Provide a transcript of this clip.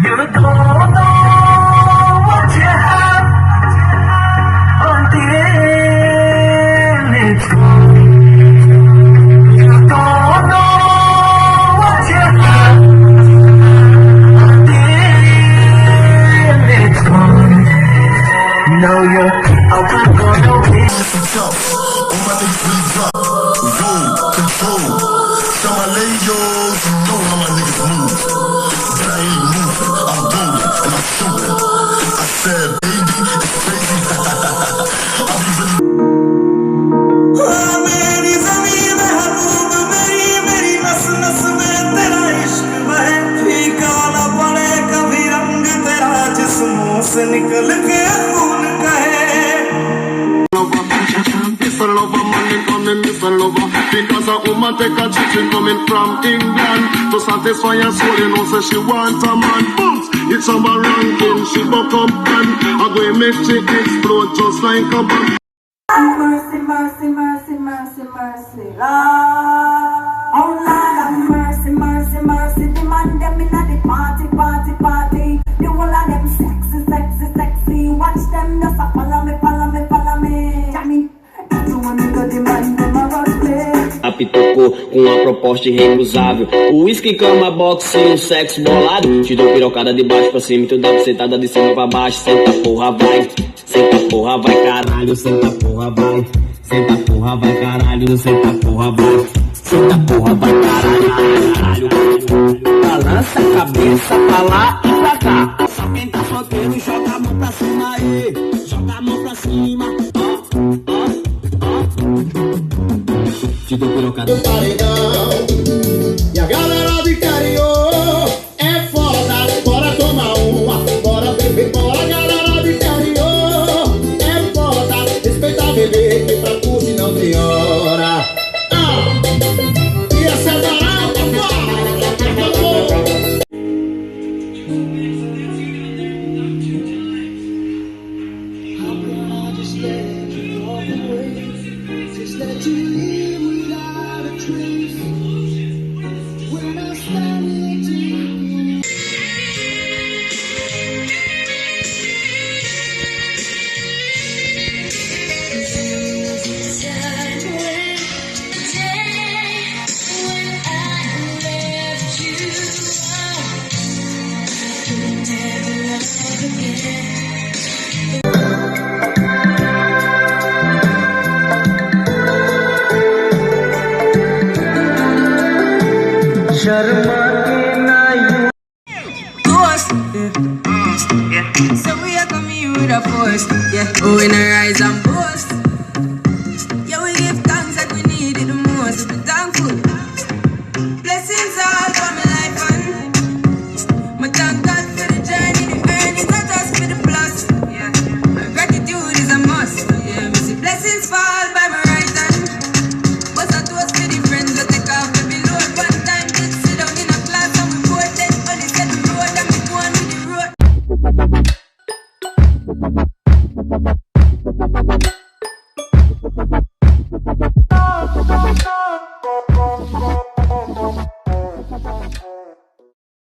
You don't know what you have until it's gone. You don't know what you have until it's gone. Now you're out and gone away. All my niggas really drop. Roll, control. Tell my ladies, you know how my niggas move. But I ain't moving, I'm rolling and I'm shooting. I said, baby, it's crazy. I'll be really. मेरी ज़मीन महबूब मेरी मेरी नस नस में तेरा इश्क बहे फीका न पड़े कभी रंग तेरा जिस्मों से निकल के खून कहे It's a lover, money coming, it's a lover. Because a woman take a chicken coming from England to satisfy her soul, you know, say she want a man. Booms, it's a ranking, she buck up and I go make she explode just like a bomb. Mercy, mercy, mercy, mercy, mercy, Lord. Oh Lord, have mercy, mercy, mercy. The man them inna the party, party, party. The whole of them sexy, sexy, sexy. Watch them just a follow me, follow me, follow me. Jammy, everyone go the man them a rush play. Pitocou com uma proposta irrecusável. O uísque, cama, boxe e um sexo bolado. Te dou pirocada de baixo pra cima e tu dá bucetada de cima pra baixo. Senta porra, vai. Senta porra, vai caralho. Senta porra, vai. Senta porra, vai caralho. Senta porra, vai. Senta porra, vai caralho. Balança a cabeça pra lá e pra cá. Só quem tá solteiro joga a mão pra cima aí. Joga a mão pra cima. Te dou pirocada. Do paredão. E a galera do interior é foda, bora tomar uma, bora beber, bora. Galera do interior é foda, respeita a bebê, que pra curte não tem hora. E essa é barata, bora. Just let you live without a trace. When I stand with you. Sharma के ना Ghost, yeah. So we are coming with a force, yeah. Oh, in a rise and boast.